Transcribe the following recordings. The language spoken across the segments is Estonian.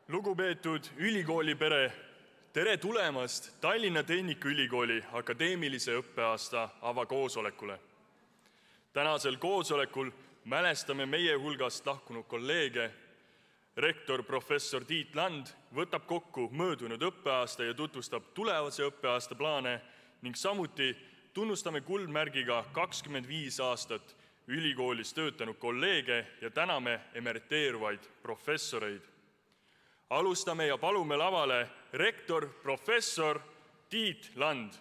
Lugupeetud ülikoolipere, tere tulemast Tallinna Tehnikaülikooli akadeemilise õppeaasta avakoosolekule. Tänasel koosolekul mälestame meie hulgast lahkunud kolleege. Rektor professor Tiit Land võtab kokku möödunud õppeaasta ja tutvustab tulevase õppeaasta plaane ning samuti tunnustame kuldmärgiga 25 aastat ülikoolis töötanud kolleege ja täname emeriteeruvaid professoreid. Alustame ja palume lavale rektor professor Tiit Land.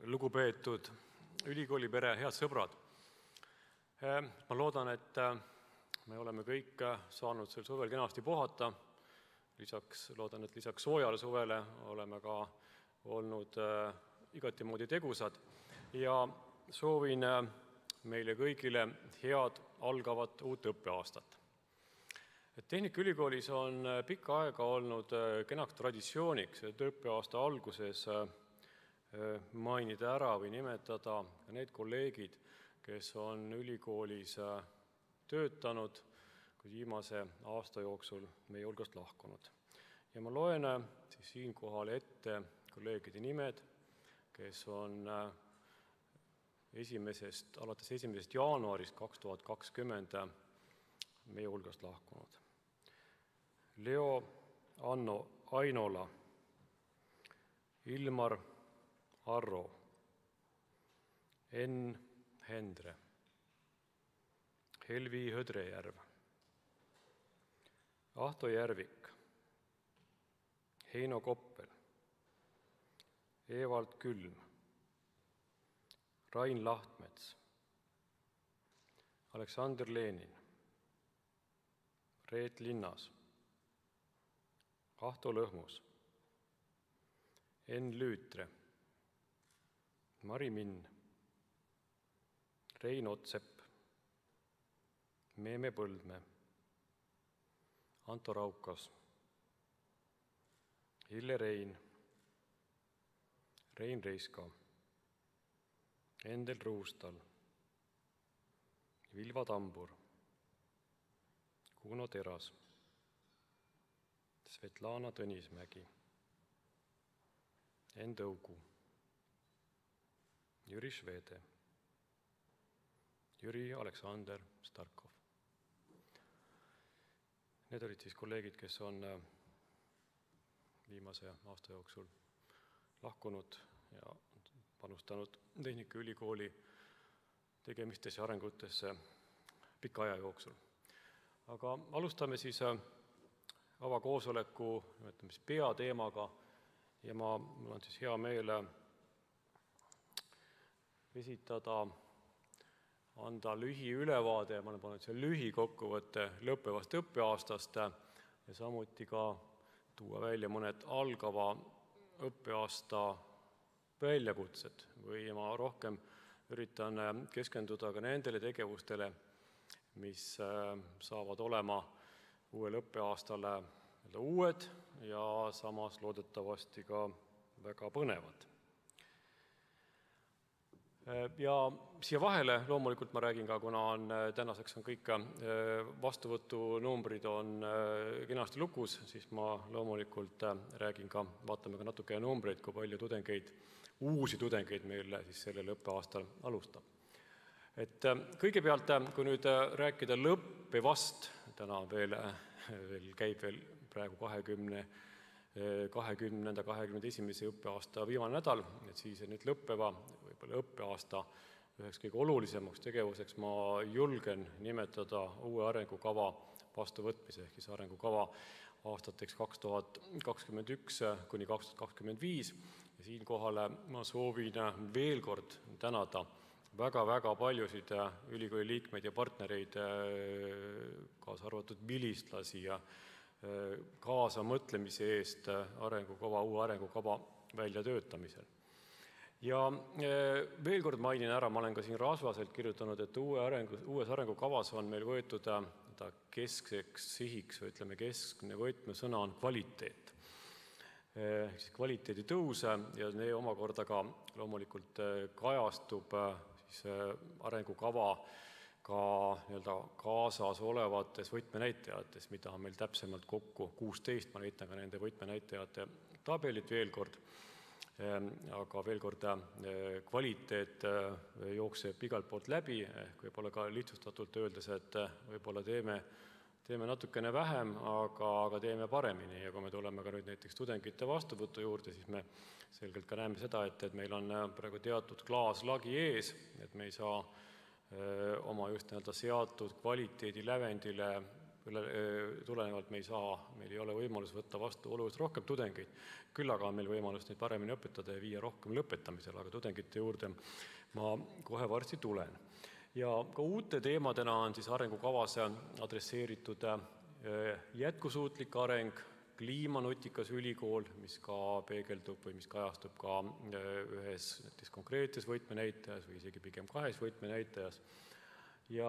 Lugupeetud ülikoolipere, head sõbrad! Ma loodan, et me oleme kõik saanud sel suvel kenasti puhata. Loodan, et lisaks soojale suvele oleme ka olnud igati moodi tegusad ja soovin meile kõigile head algavat uut õppeaastat. Tehnikaülikoolis on pikka aega olnud kenaks traditsiooniks, et õppeaasta alguses mainida ära või nimetada need kolleegid, kes on ülikoolis töötanud, kui viimase aasta jooksul meie hulgast lahkunud. Ja ma loen siis siinkohal ette kolleegide nimed, kes on alates 1. jaanuarist 2020 meie hulgast lahkunud. Leo Anno Ainola, Ilmar Arro, Enn Hendre, Helvi Hödrejärv, Ahto Järvik, Heino Koppel, Evald Külm, Rain Lahtmets, Aleksander Lenin, Reet Linnas, Ahto Lõhmus, Enn Lüütre, Mari Minn, Rein Otsepp, Meeme Põldme, Anto Raukas, Hille Rein, Rein Reiska, Endel Ruustal, Vilva Tambur, Kuno Teras, Svetlana Tõnismägi, Enn Tõugu, Jüri Švede, Jüri Aleksander Starkov. Need olid siis kolleegid, kes on viimase aasta jooksul lahkunud ja panustanud Tehnikaülikooli tegemistesse ja arengutesse pika aja jooksul. Aga alustame siis avakoosoleku peateemaga ja mul on siis hea meel anda lühiülevaade, ma olen pannud see lühikokkuvõtte lõppevast õppeaastast ja samuti ka tuua välja mõned algava õppeaasta väljakutsed või ma rohkem üritan keskenduda ka nendele tegevustele, mis saavad olema uuel õppeaastale uued ja samas loodetavasti ka väga põnevad. Ja siia vahele loomulikult ma räägin ka, kuna tänaseks on kõik vastuvõtunumbrid on kenasti lukus, siis ma loomulikult räägin ka, vaatame ka natuke numbreid, kui palju uusi tudengeid meil siis sellel õppeaastal alustab. Kõigepealt, kui nüüd rääkida lõppevast, täna käib veel praegu 2021. õppeaasta viimane nädal, et siis nüüd lõppeva võib-olla õppeaasta üheks kõige olulisemaks tegevuseks ma julgen nimetada uue arengukava vastuvõtmise, ehk siis arengukava aastateks 2021 kuni 2025 ja siinkohal ma soovin veel kord tänada väga paljusid ülikooli liikmeid ja partnereid, kaasa arvatud vilistlasi ja kaasamõtlemise eest uue arengukava väljatöötamisel. Ja veel kord mainin ära, ma olen ka siin rasvaselt kirjutanud, et uues arengukavas on meil võetud keskseks sihiks või ütleme keskne võtmesõna on kvaliteet. Kvaliteedi tõuse ja see omakorda ka loomulikult kajastub arengukava ka kaasas olevates võtmenäitajates, mida on meil täpsemalt kokku 16, ma näitan ka nende võtmenäitajate tabelit veel kord, aga veel kord kvaliteet jookseb igalt poolt läbi, võib-olla ka lihtsustatult öeldes, et võib-olla teeme natukene vähem, aga teeme paremini ja kui me tuleme ka nüüd näiteks tudengite vastuvõtu juurde, siis me selgelt ka näeme seda, et meil on praegu teatud klaaslagi ees, et me ei saa oma just seatud kvaliteedi lävendile tulenevalt meil ei ole võimalus võtta vastu oluliselt rohkem tudengeid, küll aga on meil võimalus neid paremini õpetada ja viia rohkem lõpetamisele, aga tudengite juurde ma kohe varsti tulen. Ja ka uute teemadena on siis arengukavas adresseeritud jätkusuutlik areng, kliimanutikas ülikool, mis ka peegeldub või mis kajastub ka ühes näiteks konkreetses võtmenäitajas või isegi pigem kahes võtmenäitajas. Ja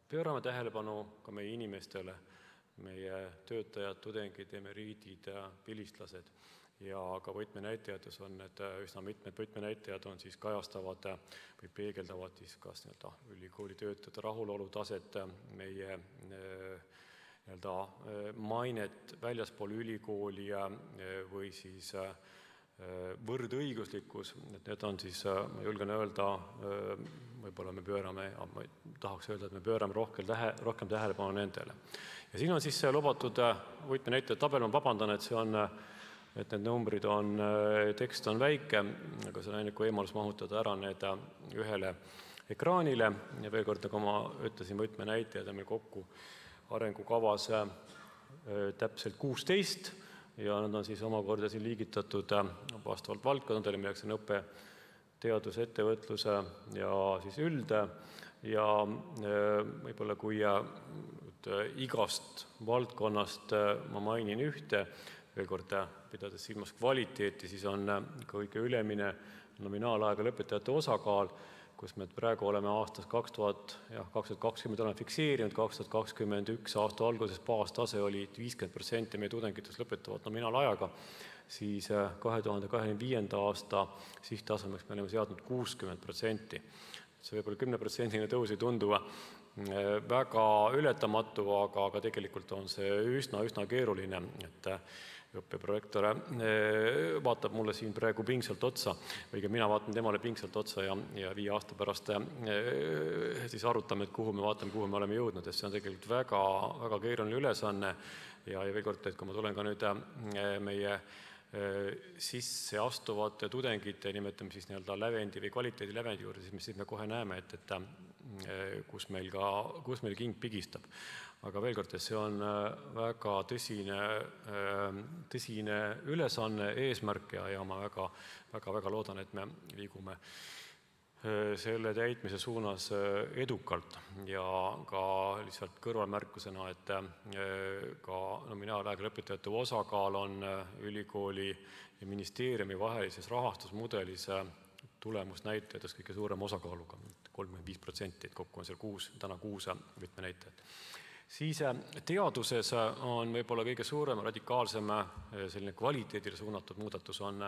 pöörame tähelepanu ka meie inimestele, meie töötajad, tudengid, emeriidid, pilistlased ja ka võtmenäitajates on need üsna mitmed võtmenäitajad on siis kajastavad või peegeldavad siis kas ülikooli töötajate rahulolu taset, meie mainet väljaspool ülikooli või siis võrdõiguslikkus, et need on siis, ma julgen öelda, võib-olla me tahaks öelda, et me pöörame rohkem tähelepanu nendele. Ja siin on siis lubatud võtmenäitajate tabel, ma vabandan, et need numbrid tekst on väike, aga see on ainuke võimalus mahutada ära need ühele ekraanile ja veel kord, nagu ma ütlesin, võtmenäitajad on meil kokku arengukavas täpselt 16 ja nad on siis omakorda siin liigitatud vastavalt valdkondadele, milleks on õpe, teadus, ettevõtluse ja siis ülde ja võib-olla kui igast valdkonnast ma mainin ühte, veel kord pidades silmas kvaliteeti, siis on kõige ülemine nominaalaega lõpetajate osakaal, kus me praegu oleme aastas 2020 oleme fikseerinud, 2021 aasta alguses baastase oli 50% meie tudengitest lõpetavad nominaalajaga, siis 2025. aasta sihttasemeks me oleme seadnud 60%. See võib-olla 10% tõus ei tundu väga ületamatu, aga tegelikult on see üsna keeruline, et õppeprojektor vaatab mulle siin praegu pingsalt otsa, või mina vaatan temale pingsalt otsa ja 5 aasta pärast siis arutame, et kuhu me oleme jõudnud, et see on tegelikult väga keeruline ülesanne ja veel kord, et kui ma tulen ka nüüd meie sisse astuvate tudengite, nimetame siis lävendi või kvaliteedi lävendi juurde, siis me kohe näeme, et kus meil king pigistab. Aga veel kord, et see on väga tõsine ülesanne, eesmärk ja ma väga loodan, et me liigume selle täitmise suunas edukalt ja ka lihtsalt kõrvalmärkusena, et ka nominaalaega lõpetajate osakaal on ülikooli ja ministeeriumi vahelises rahastusmudelis tulemusnäitajates kõige suurema osakaaluga, 35%, et kokku on seal 6 võtmenäitajat. Siis teaduses on võib-olla kõige suurem radikaalsem selline kvaliteedile suunatud muudatus on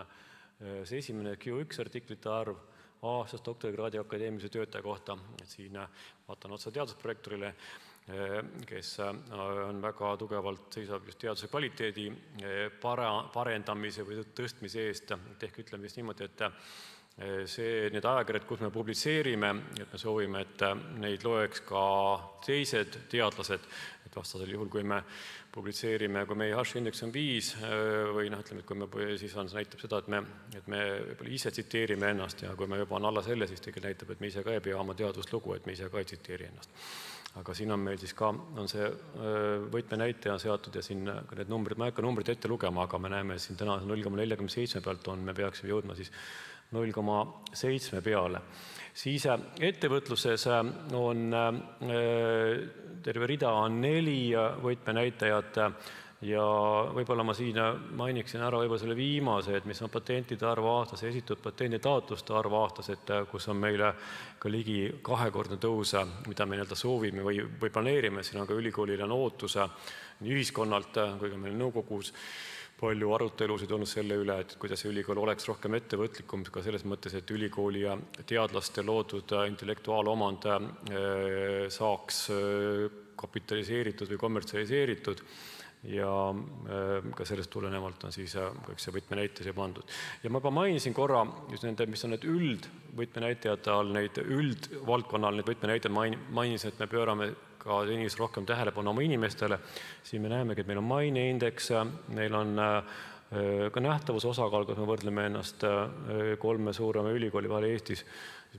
see esimene Q1 artiklite arv aastas doktorikraadi akadeemilise töötaja kohta. Et siin vaatan otsa teadusprojektorile, kes on väga tugevalt seisab just teaduse kvaliteedi parendamise või tõstmise eest. Ehk ütleme vist niimoodi, et need ajakirjad, kus me publitseerime, et me soovime, et neid loeks ka teised teadlased, et vastasel juhul, kui me publitseerime, kui meie H-indeks on 5 või ütleme, et kui me siis näitab seda, et me ise tsiteerime ennast ja kui me juba on alla selle, siis tegelikult näitab, et me ise ka ei pea oma teaduslugu, et me ise ka ei tsiteeri ennast. Aga siin on meil siis ka, on see võtmenäitaja seatud ja siin need numbrid, ma ei hakka numbrid ette lugema, aga me näeme siin täna 0,47 pealt me peaksime jõudma siis 0,7 peale. Siis ettevõtluses on terve rida on 4 võtmenäitajat ja võib-olla ma siin mainiksin ära võib-olla selle viimase, et mis on patentide arv aastas, esitatud patenditaotluste arv aastas, et kus on meile ka ligi 2-kordne tõus, mida me soovime või planeerime, siin on ka ülikoolil on ootuse nii ühiskonnalt kui ka meil nõukogus palju arutelusid olnud selle üle, et kuidas ülikool oleks rohkem ettevõtlikum ka selles mõttes, et ülikooli ja teadlaste loodud intellektuaalomand saaks kapitaliseeritud või kommertsialiseeritud ja ka sellest tulenevalt on siis kõik see võtmenäitaja pandud. Ja ma juba mainisin korra just nende, mis on need üldvõtmenäitajate all, neid üldvaldkonnal neid võtmenäitajaid mainisin, et me pöörame ka senis rohkem tähelepanu oma inimestele. Siin me näemegi, et meil on maineindeks, meil on ka nähtavuse osakaal, kus me võrdleme ennast 3 suurema ülikooli vahel Eestis.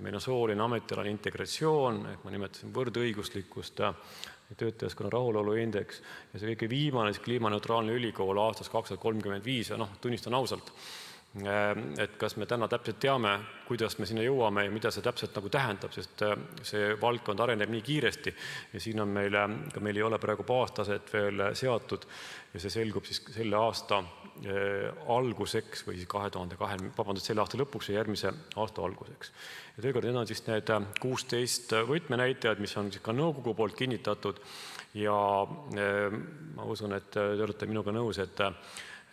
Meil on sooline ametialane integratsioon, ehk ma nimetasin võrdõiguslikkust, töötajaskonna rahuloluindeks ja see kõige viimane kliimaneutraalne ülikool aastas 2035 ja tunnistan ausalt, et kas me täna täpselt teame, kuidas me sinna jõuame ja mida see täpselt tähendab, sest see valdkond areneb nii kiiresti ja siin on meil ei ole praegu baastaset veel seatud ja see selgub siis selle aasta alguseks või siis selle aasta lõpuks ja järgmise aasta alguseks. Ja töökord need on siis need 16 võtmenäitajad, mis on siis ka nõukogu poolt kinnitatud ja ma usun, et te olete minuga nõus, et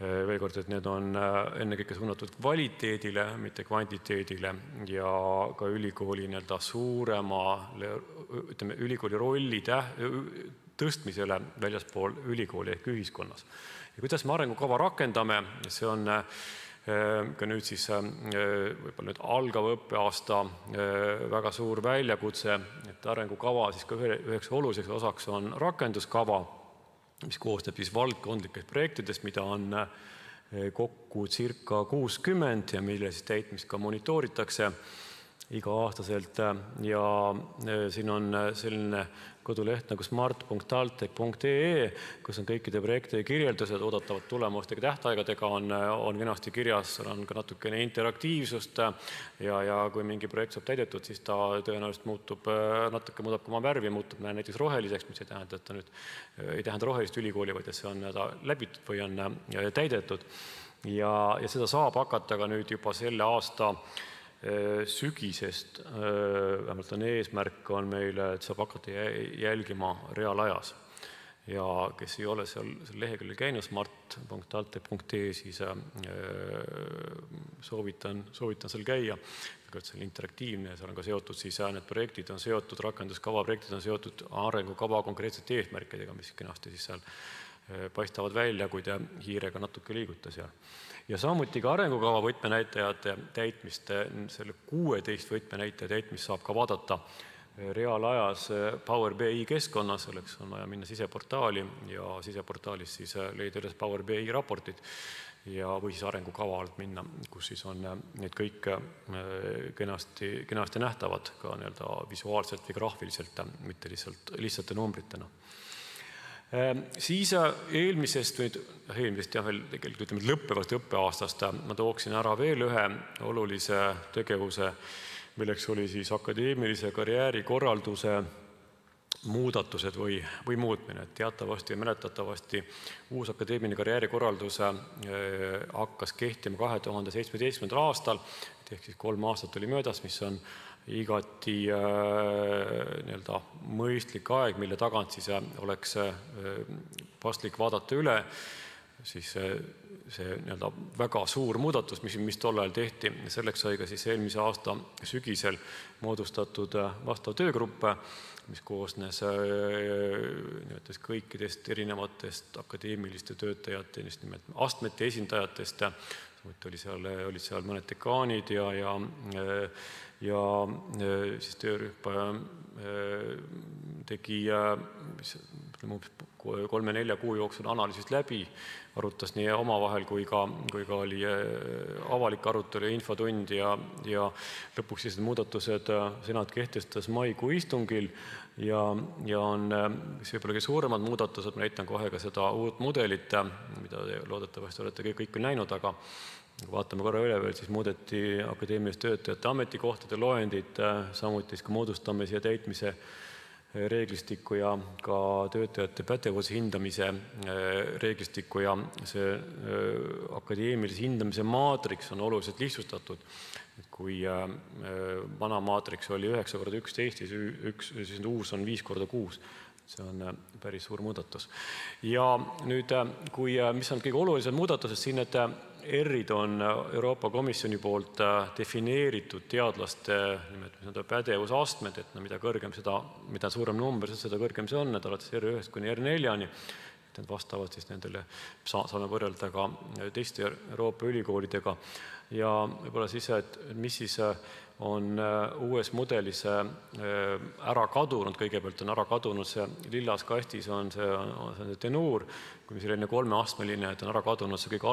veel kord, et need on ennekõike suunatud kvaliteedile, mitte kvantiteedile ja ka ülikooli suuremale, ütleme, ülikooli rolli tõstmisele väljaspool ülikooli ehk ühiskonnas. Ja kuidas me arengukava rakendame, see on ka nüüd siis võib-olla nüüd algava õppeaasta väga suur väljakutse, et arengukava siis ka üheks oluliseks osaks on rakenduskava, mis koostab siis valdkondlikest projektidest, mida on kokku circa 60 ja mille siis täitmist ka monitooritakse iga-aastaselt ja siin on selline koduleht nagu smart.taltech.ee, kus on kõikide projektide kirjeldused, oodatavad tulemustega tähtaegadega on kenasti kirjas, on ka natukene interaktiivsust ja kui mingi projekt saab täidetud, siis ta tõenäoliselt muudab oma värvi, muutub näiteks roheliseks, mis ei tähenda, et ta nüüd ei tähenda rohelist ülikooli, vaid et see on läbitud või on täidetud ja seda saab hakata ka nüüd juba selle aasta sügisest, vähemalt on eesmärk on meil, et saab hakata jälgima reaalajas. Ja kes ei ole seal leheküljel käinud smart.taltech.ee, siis soovitan seal käia. See on interaktiivne ja seal on ka seotud, siis need projektid on seotud, rakenduskava projektid on seotud arengukava konkreetsete eesmärkidega, mis kenasti siis seal paistavad välja, kui te hiirega natuke liiguta seal. Ja samuti ka arengukava võtmenäitajate täitmist, selle 16 võtmenäitaja täitmist saab ka vaadata reaalajas Power BI keskkonnas, selleks on vaja minna siseportaali ja siseportaalis siis leida üles Power BI raportid ja või siis arengukava alt minna, kus siis on need kõik kenasti nähtavad ka visuaalselt või graafiliselt, mitte lihtsate numbritena. Siis eelmisest ja veel tegelikult ütleme lõppevast õppeaastast ma tooksin ära veel ühe olulise tegevuse, milleks oli siis akadeemilise karjäärikorralduse muudatused või muutmine. Teatavasti ja mäletatavasti uus akadeemiline karjäärikorraldus hakkas kehtima 2017. aastal, ehk siis 3 aastat oli möödas, mis on igati mõistlik aeg, mille tagant siis oleks paslik vaadata üle siis see väga suur muudatus, mis tol ajal tehti. Selleks sai ka siis eelmise aasta sügisel moodustatud vastav töögrupp, mis koosnes kõikidest erinevatest akadeemiliste töötajate, just nimelt astmete esindajatest, olid seal mõned dekaanid ja siis töörühm tegi 3-4 kuu jooksul analüüsist läbi, arutas nii omavahel kui ka oli avalik arutelu ja infotund ja lõpuks siis muudatused senat kehtestas maikuu istungil ja on võib-olla suuremad muudatused, ma näitan kohe ka seda uut mudelit, mida loodetavasti olete kõik näinud, aga vaatame korra üle veel, siis muudeti akadeemiliste töötajate ametikohtade loendit, samuti ka moodustamise ja täitmise reeglistikku ja ka töötajate pädevuse hindamise reeglistikku ja see akadeemilise hindamise maatriks on oluliselt lihtsustatud. Kui vana maatriks oli 9x11, siis uus on 5x6. See on päris suur muudatus. Ja nüüd, mis on kõige olulised muudatused, siin need R-id on Euroopa Komisjoni poolt defineeritud teadlaste pädevusastmed, et mida kõrgem seda, mida suurem number, seda kõrgem see on, et alates R1 kuni R4-ni, need vastavad siis nendele, saame võrrelda ka teiste Euroopa ülikoolidega. Ja võib-olla siis, et mis siis on uues mudelis ära kadunud, kõigepealt on ära kadunud see lillas kastis on see tenuur, kui selline 3-astmeline, et on ära kadunud see kõige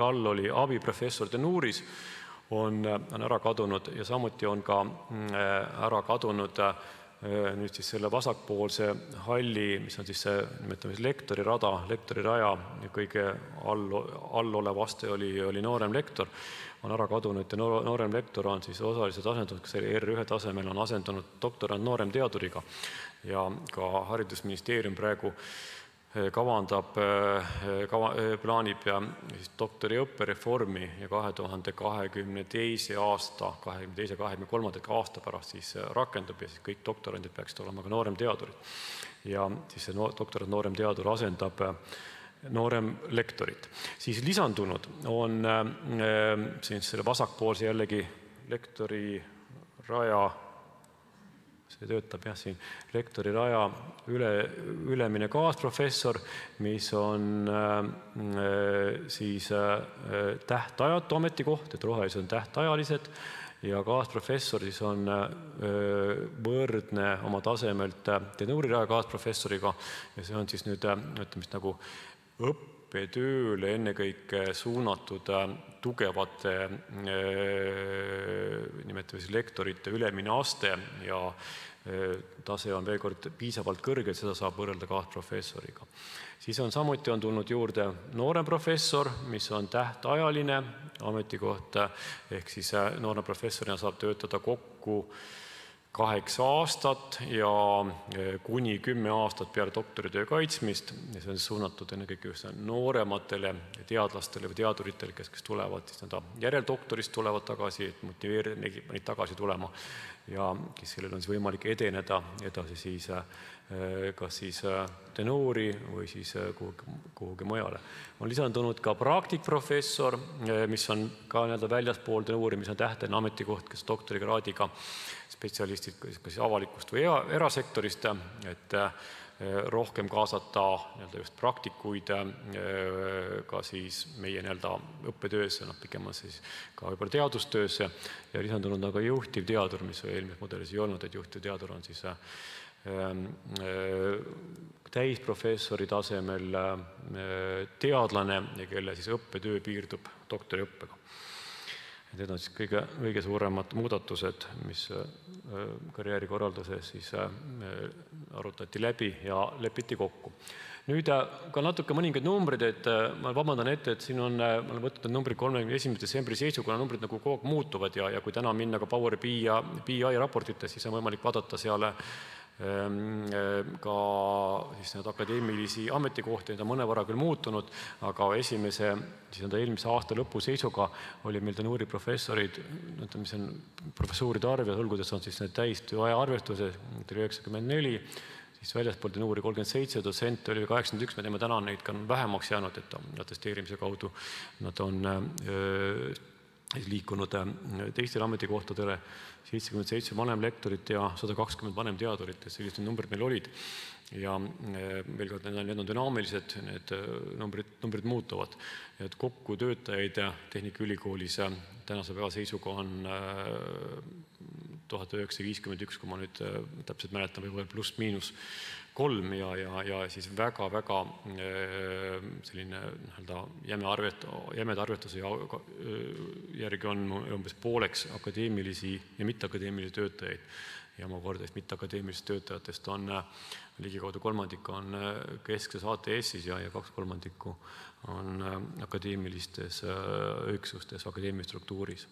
all oli abiprofessor tenuuris, on ära kadunud ja samuti on ka ära kadunud nüüd siis selle vasakpoolse halli, mis on siis see, nimetame lektori rada, lektori raja, kõige all olev aste oli noorem lektor, on ära kadunud ja noorem lektor on siis osaliselt asendunud, kas R1 tasemel on asendunud doktorant noorem teaduriga ja ka haridusministeerium praegu plaanib doktori õppereformi ja 2022. aasta, 2022-2023. aasta pärast siis rakendub ja siis kõik doktorandid peaksid olema ka noorem teadurid. Ja siis see doktorant noorem teadur asendab noorem lektorit. Siis lisandunud on selle vasakpoolse jällegi lektori raja, see töötab jah siin, lektori raja ülemine kaasprofessor, mis on siis tähtajatu ametikoht, et rohelised on tähtajalised ja kaasprofessor siis on võrdne oma tasemelt tenuuriraja kaasprofessoriga ja see on siis nüüd nagu õppetööle ennekõike suunatud tugevate nimetame lektorite ülemine aste ja tase on veel kord piisavalt kõrge, et seda saab võrrelda kaasprofessoriga. Siis on samuti tulnud juurde noorem professor, mis on tähtajaline ametikoht, ehk siis noorem professorina saab töötada kokku 8 aastat ja kuni 10 aastat peale doktoritöö kaitsmist ja see on suunatud ennekõike just noorematele teadlastele või teaduritele, kes tulevad siis järeldoktorist tulevad tagasi, et motiveerida neid tagasi tulema ja kes sellel on siis võimalik edeneda edasi siis kas siis tenuuri või siis kuhugi mujale. On lisandunud ka praktikprofessor, mis on ka väljaspool tenuuri, mis on tähtajaline ametikoht, kes doktorikraadiga spetsialistid kas avalikust või erasektorist, et rohkem kaasata just praktikuid ka siis meie õppetöösse, pikemalt siis ka võib-olla teadustöösse ja lisandunud ka juhtivteadur, mis eelmises mudelis ei olnud, et juhtivteadur on siis täisprofessori tasemel teadlane ja kelle siis õppetöö piirdub doktoriõppega. Need on siis kõige suuremad muudatused, mis karjäärikorralduses siis arutati läbi ja lepiti kokku. Nüüd ka natuke mõningad numbrid, et ma vabandan ette, et siin on, ma olen võtnud numbrid 31. detsembri seisuga, numbrid nagu kogu aeg muutuvad ja kui täna minna ka Power BI raportites, siis on võimalik vaadata seal ka siis need akadeemilisi ametikohti, need on mõnevõrra küll muutunud, aga eelmise aasta lõpu seisuga oli meil tenuuri professorid, mis on professuuride arv ja hulgudes on siis need täistööaja arvestuses, 94, siis väljaspool tenuuri 37, dotsent oli 81, me teeme täna neid ka vähemaks jäänud, et atesteerimise kaudu nad on liikunud teistele ametikohtadele, 77 vanemlektorit ja 120 vanemteadurit, sellised numbrid meil olid. Ja veel kord, need on dünaamilised, need numbrid muutuvad. Et kokku töötajaid Tehnikaülikoolis tänase päeva seisuga on 1951, kui ma nüüd täpselt mäletan, võib-olla pluss-miinus 3 ja siis väga-väga selline jämeda arvetuse järgi on umbes pooleks akadeemilisi ja mitteakadeemilisi töötajaid ja omakorda mitteakadeemilistest töötajatest on ligikaudu kolmandik on keskses ATS-is ja 2/3 on akadeemilistes üksustes, akadeemilise struktuuris.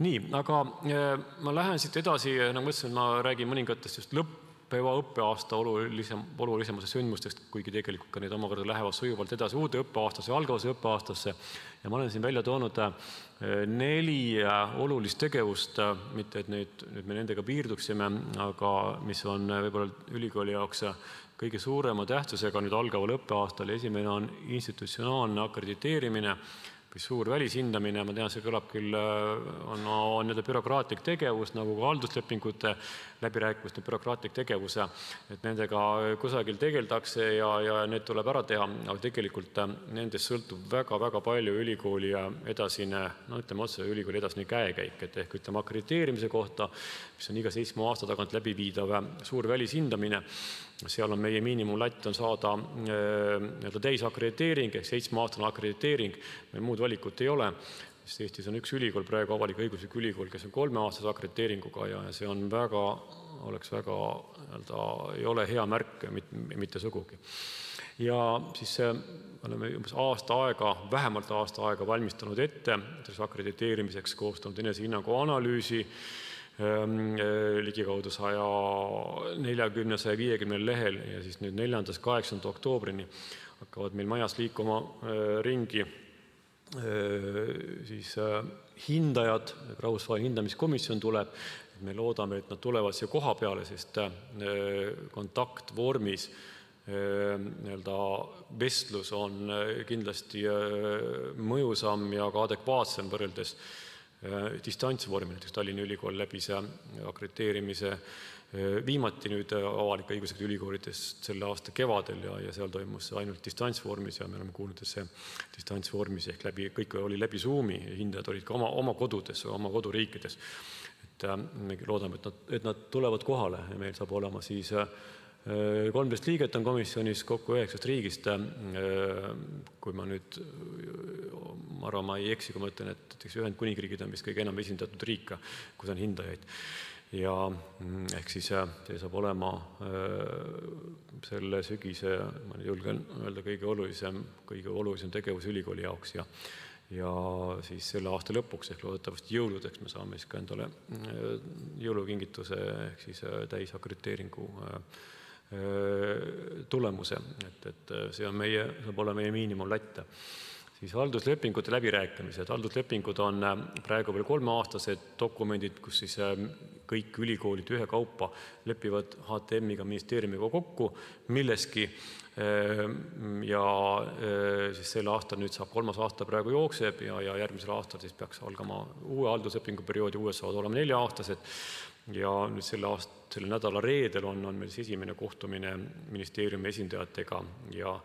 Nii, aga ma lähen siit edasi, nagu mõtlesin, ma räägin mõningatest just lõppeva õppeaasta olulisemuse sündmustest, kuigi tegelikult ka need omakorda lähevad sujuvalt edasi uude õppeaastasse, algavasse õppeaastasse. Ja ma olen siin välja toonud 4 olulist tegevust, mitte et nüüd me nendega piirduksime, aga mis on võib-olla ülikooli jaoks kõige suurema tähtsusega nüüd algaval õppeaastal. Esimene on institutsionaalne akrediteerimine või suur välishindamine. Ma tean, see kõlab küll, on bürokraatlik tegevus, nagu ka halduslepingute läbirääkimiste bürokraatlik tegevus, et nendega kusagil tegeldakse ja need tuleb ära teha, aga tegelikult nendest sõltub väga-väga palju ülikooli edasine, ütleme otse, ülikooli edasine käekäik, et ehk ütleme akrediteerimise kohta, mis on iga 7 aasta tagant läbiviidav suur välishindamine. Seal on meie miinimumlatt on saada täisakrediteering ehk 7-aastane akrediteering, meil muud valikut ei ole, sest Eestis on üks ülikool, praegu avalik-õiguslik ülikool, kes on 3-aastase akrediteeringuga ja see on ei ole hea märk, mitte sugugi. Ja siis oleme umbes vähemalt aasta aega valmistanud ette akrediteerimiseks, koostanud enesehinnangu analüüsi, ligikaudu 140-150 lehel ja siis nüüd 4.–8. oktoobrini hakkavad meil majas liikuma ringi siis hindajad, rahvusvaheline hindamiskomisjon tuleb, me loodame, et nad tulevad siia koha peale, sest kontaktvormis vestlus on kindlasti mõjusam ja ka adekvaatsem võrreldes distantsvormi, näiteks Tallinna Ülikool läbi see akrediteerimise viimati nüüd avalik-õiguslikud ülikoolides selle aasta kevadel ja seal toimus ainult distantsvormis ja me oleme kuulnud, et see distantsvormis ehk kõik oli läbi Zoomi ja hindajad olid ka oma kodudes, oma koduriikides. Et me loodame, et nad tulevad kohale ja meil saab olema siis 13 liiget on komisjonis kokku 9 riigist. Kui ma nüüd, ma arvan, ma ei eksi, kui ma ütlen, et Ühendkuningriigid on vist kõige enam esindatud riik, kus on hindajaid. Ja ehk siis see saab olema selle sügise, ma julgen öelda, kõige olulisem tegevus ülikooli jaoks ja siis selle aasta lõpuks ehk loodetavasti jõuludeks me saame siis ka endale jõulukingituse ehk siis täisakrediteeringu tulemuse, et see saab olla meie miinimumlatt. Siis halduslepingute läbirääkimised. Halduslepingud on praegu veel 3-aastased dokumendid, kus siis kõik ülikoolid ühe kaupa lepivad HTM-iga, ministeeriumiga kokku milleski ja siis selle aastal nüüd saab 3. aasta praegu jookseb ja järgmisel aastal siis peaks algama uue halduslepingu perioodi, uued saavad olema 4-aastased ja nüüd selle nädala reedel on meil siis esimene kohtumine ministeeriumi esindajatega ja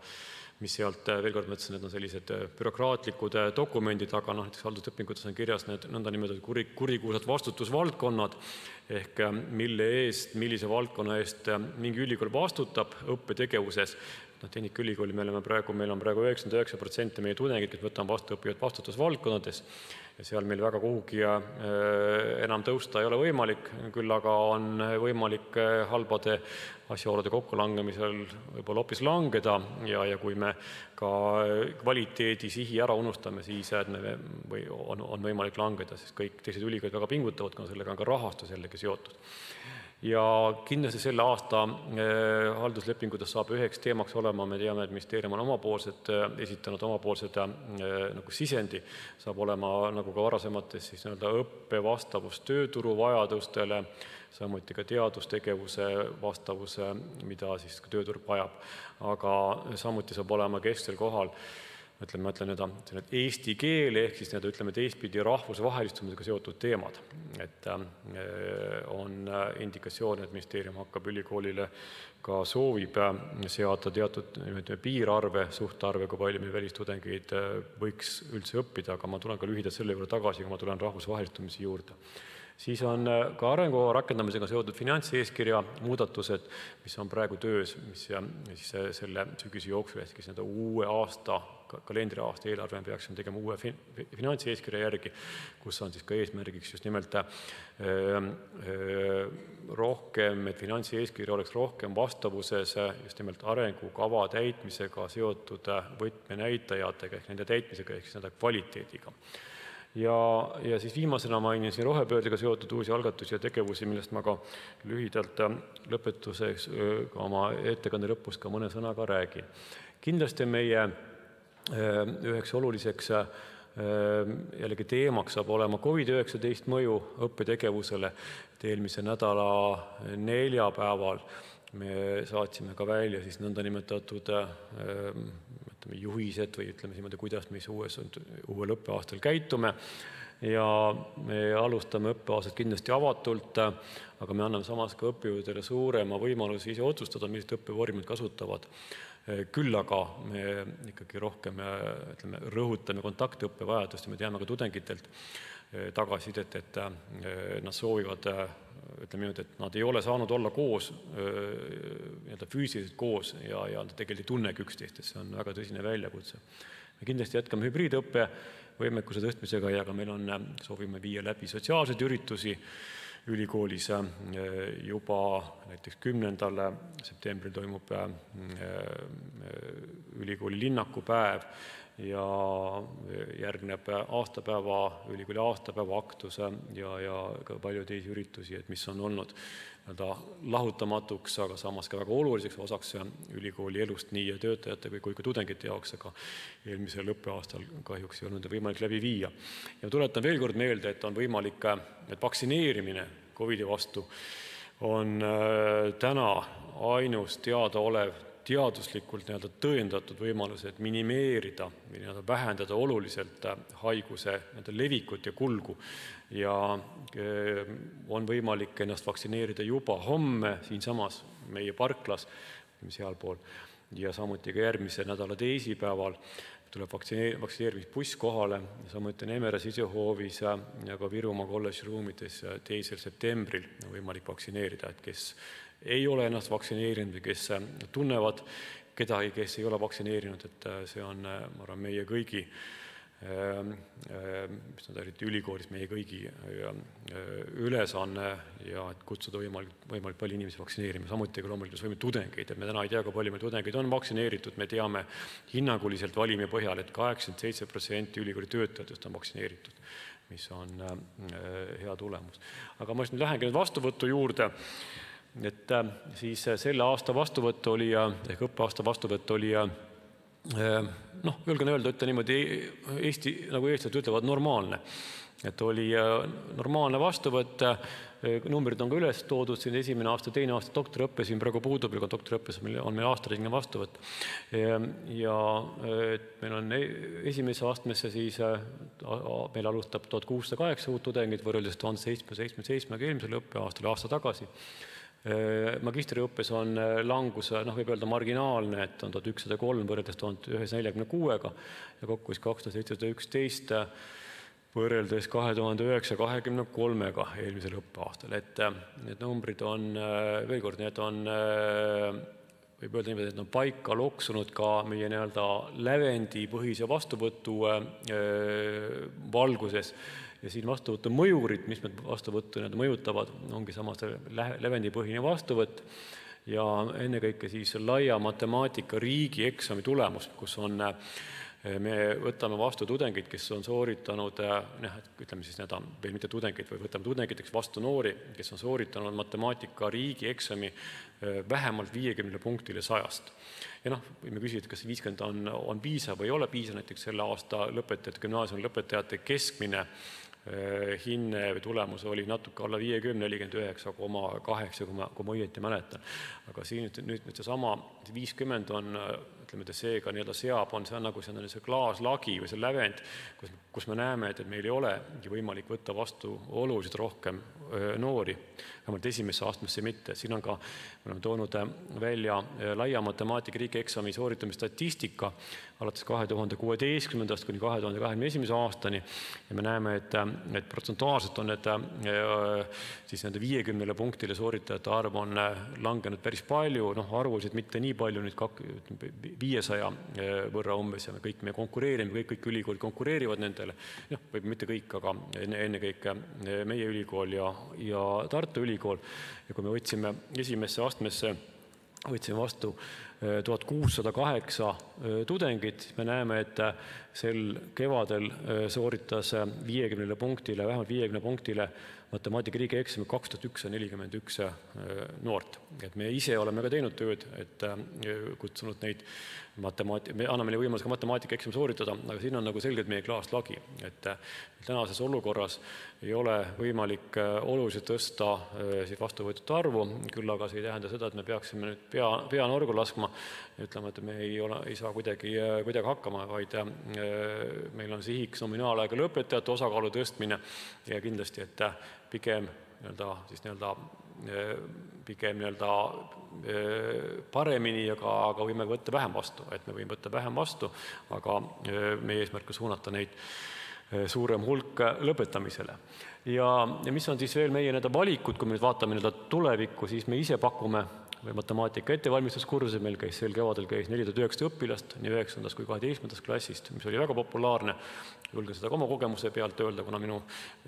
mis sealt veel kord mõtlesin, et on sellised bürokraatlikud dokumendid, aga näiteks halduslepingutes on kirjas need nõndanimetatud kurikuulsad vastutusvaldkonnad ehk millise valdkonna eest mingi ülikool vastutab õppetegevuses. Tehnikaülikooli meil on praegu 99% meie tudengid, kes võtame vastu õppivad vastutusvaldkonnades ja seal meil väga kuhugi enam tõusta ei ole võimalik, küll aga on võimalik halbade asjaolude kokkulangemisel võib-olla hoopis langeda ja kui me ka kvaliteedi sihi ära unustame, siis on võimalik langeda, sest kõik teised ülikoolid väga pingutavad, kuna sellega on ka rahastus jällegi seotud. Ja kindlasti selle aasta halduslepingutes saab üheks teemaks olema, me teame, et ministeerium on esitanud omapoolsed nagu sisendi, saab olema nagu ka varasemates siis õppe vastavus tööturu vajadustele, samuti ka teadustegevuse vastavuse, mida siis ka tööturg vajab, aga samuti saab olema kesksel kohal ma ütlen eesti keel ehk siis ütleme teistpidi rahvusvahelistumisega seotud teemad. Et on indikatsioon, et ministeerium hakkab ülikoolile ka soovib seada teatud piirarve, suhtarve, kui palju meil välistudengeid võiks üldse õppida, aga ma tulen ka lühidalt selle juurde tagasi, kui ma tulen rahvusvahelistumise juurde. Siis on ka arengukava rakendamisega seotud finantseeskirja muudatused, mis on praegu töös, mis selle sügise jooksul ehk siis uue aasta, kalendriaasta eelarve peaksime tegema uue finantseeskirja järgi, kus on siis ka eesmärgiks just nimelt rohkem, et finantseeskirja oleks rohkem vastavuses just nimelt arengukava täitmisega seotud võtmenäitajatega ehk nende täitmisega ehk siis nende kvaliteediga. Ja siis viimasena mainin siin rohepöördega seotud uusi algatusi ja tegevusi, millest ma ka lühidalt lõpetuseks oma ettekande lõpus ka mõne sõnaga räägin. Kindlasti meie üheks oluliseks jällegi teemaks saab olema COVID-19 mõju õppetegevusele. Eelmise nädala neljapäeval me saatsime ka välja siis nõndanimetatud juhised või ütleme niimoodi, kuidas me uuel õppeaastal käitume. Ja me alustame õppeaastat kindlasti avatult, aga me anname samas ka õppejõududele suurema võimaluse ise otsustada, millist õppevormid kasutavad. Küll aga me ikkagi rohkem rõhutame kontaktõppe vajadust ja me teame ka tudengitelt tagasisidet, et nad soovivad, ütleme niimoodi, et nad ei ole saanud olla koos, füüsiliselt koos ja nad tegelikult ei tunnegi üksteist, et see on väga tõsine väljakutse. Me kindlasti jätkame hübriidõppe võimekuse tõstmisega ja ka meil soovime viia läbi sotsiaalseid üritusi ülikoolis. Juba näiteks 10. septembril toimub ülikooli linnakupäev ja järgneb ülikooli aastapäeva aktus ja ka palju teisi üritusi, et mis on olnud lahutamatuks, aga samas ka väga oluliseks osaks ülikooli elust nii töötajate kui ka tudengite jaoks, aga eelmisel õppeaastal kahjuks ei olnud võimalik läbi viia. Ja tuletan veel kord meelde, et on võimalik, et vaktsineerimine COVID-i vastu on täna ainus teadaolev teaduslikult tõendatud võimalus, et minimeerida või vähendada oluliselt haiguse levikut ja kulgu. Ja on võimalik ennast vaktsineerida juba homme siinsamas meie parklas, sealpool, ja samuti ka järgmise nädala teisipäeval tuleb vaktsineerimisbuss kohale, samuti Nemere sisehoovis ja ka Virumaa kolledži ruumides 2. septembril on võimalik vaktsineerida, et kes ei ole ennast vaktsineerinud või kes tunnevad kedagi, kes ei ole vaktsineerinud, et see on, ma arvan, meie kõigi, mis nad eriti ülikoolis, meie kõigi ülesanne ja et kutsuda võimalik palju inimesi vaktsineerima. Samuti ka loomulikult võime tudengeid, et me täna ei tea, kui palju meil tudengeid on vaktsineeritud, me teame hinnanguliselt valimi põhjal, et 87% ülikooli töötajatest on vaktsineeritud, mis on hea tulemus. Aga ma just lähengi nüüd vastuvõtu juurde. Et siis selle aasta vastuvõtt oli ehk õppeaasta vastuvõtt oli julgen öelda, ütle niimoodi nagu eestlased ütlevad, normaalne. Et oli normaalne vastuvõtt, numbrid on ka üles toodud, siin esimene aasta, teine aasta doktoriõppe siin praegu puudub, aga doktoriõppes on meil aastaringne vastuvõtt. Ja meil on esimesse astmesse siis, meil alustab 1608 uut tudengit võrreldes 1777 eelmisel õppeaastal aasta tagasi. Magistriõppes on langus, võib öelda marginaalne, et on 1103 võrreldes 1146-ga ja kokku 2711 võrreldes 2923-ga eelmisel õppeaastal. Et need numbrid on, veel kord, need on, võib öelda niimoodi, et on paika loksunud ka meie lävendi põhise vastuvõtu valguses. Ja siin vastuvõtu mõjurid, mis me vastuvõttu mõjutavad, ongi samas lävendipõhine vastuvõtt ja ennekõike siis laia matemaatika riigieksami tulemus, kus on, me võtame vastu tudengid, kes on sooritanud, ütleme siis veel mitte tudengid, või võtame tudengiteks vastu noori, kes on sooritanud matemaatika riigieksami vähemalt 50 punktile 100. Ja võime küsida, kas 50 on piisav või ei ole piisav, näiteks selle aasta lõpetajate, gümnaasiumi lõpetajate keskmine hinne või tulemus oli natuke alla 50, 49,8, kui ma õieti mäletan. Aga siin nüüd seesama 50 on, ütleme, et seega seab, see on nagu see klaaslagi või see lävend, kus me näeme, et meil ei olegi võimalik võtta vastu oluliselt rohkem noori, vähemalt esimesse astmesse mitte. Siin on ka, me oleme toonud välja laia matemaatika riigieksami sooritamise statistika alates 2016. kuni 2021. aastani ja me näeme, et protsentuaalselt on siis nende 50 punktile sooritajate arv on langenud päris palju, arvuliselt mitte nii palju, nüüd 500 võrra umbes ja me konkureerime, kõik ülikoolid konkureerivad nendele, võib mitte kõik, aga ennekõike meie ülikool ja Tartu ülikool ja kui me võtsime esimesse astmesse võtsime vastu 1608 tudengit. Me näeme, et sel kevadel sooritas 50 punktile, vähemalt 50 punktile matemaatika riigieksami 2141 noort. Et me ise oleme ka teinud tööd, et kutsunud neid me anname neile võimalus ka matemaatika eksami sooritada, aga siin on nagu selgelt meie klaas lagi, et tänases olukorras ei ole võimalik oluliselt tõsta vastuvõetud arvu, küll aga see ei tähenda seda, et me peaksime nüüd pea norgu laskma, ütlema, et me ei saa kuidagi hakkama, vaid meil on sihiks nominaalaega lõpetajate osakaalu tõstmine ja kindlasti, et pigem paremini, aga võime võtta vähem vastu, et me võime võtta vähem vastu, aga meie eesmärk on suunata neid suurem hulk lõpetamisele. Ja mis on siis veel meie valikud, kui me nüüd vaatame tulevikku, siis me ise pakume matemaatika ettevalmistuskursused, meil käis sel kevadel 4900 õpilast nii 9. kui 12. klassist, mis oli väga populaarne. Julgen seda oma kogemuse pealt öelda, kuna minu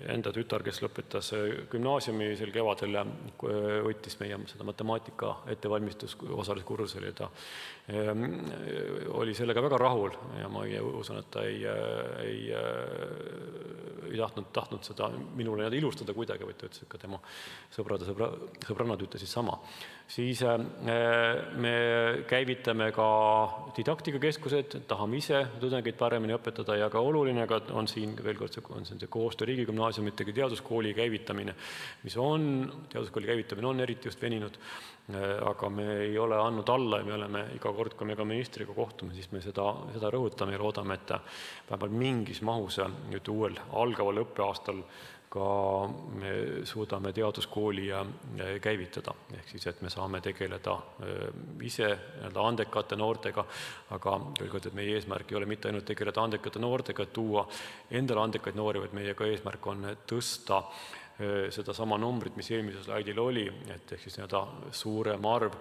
enda tütar, kes lõpetas gümnaasiumi sel kevadel, võttis meie seda matemaatika ettevalmistuskursusel ja ta oli sellega väga rahul ja ma usun, et ta ei tahtnud seda minule ilustada kuidagi, vaid ta ütles, et ka tema sõbrannad ütlesid sama. Siis me käivitame ka didaktikakeskused, tahame ise tudengeid paremini õpetada ja ka oluline on siin veel kord see koostöö riigigümnaasiumitega teaduskooli käivitamine, teaduskooli käivitamine on eriti just veninud, aga me ei ole andnud alla ja me oleme iga kord, kui me ka ministriga kohtume, siis me seda rõhutame ja loodame, et vähemalt mingis mahus nüüd uuel algaval õppeaastal ka me suudame teaduskooli käivitada, ehk siis, et me saame tegeleda ise andekate noortega, aga küll, et meie eesmärk ei ole mitte ainult tegeleda andekate noortega, tuua endale andekaid noori, vaid meie ka eesmärk on tõsta seda sama numbrit, mis eelmisel slaidil oli, et ehk siis suurem arv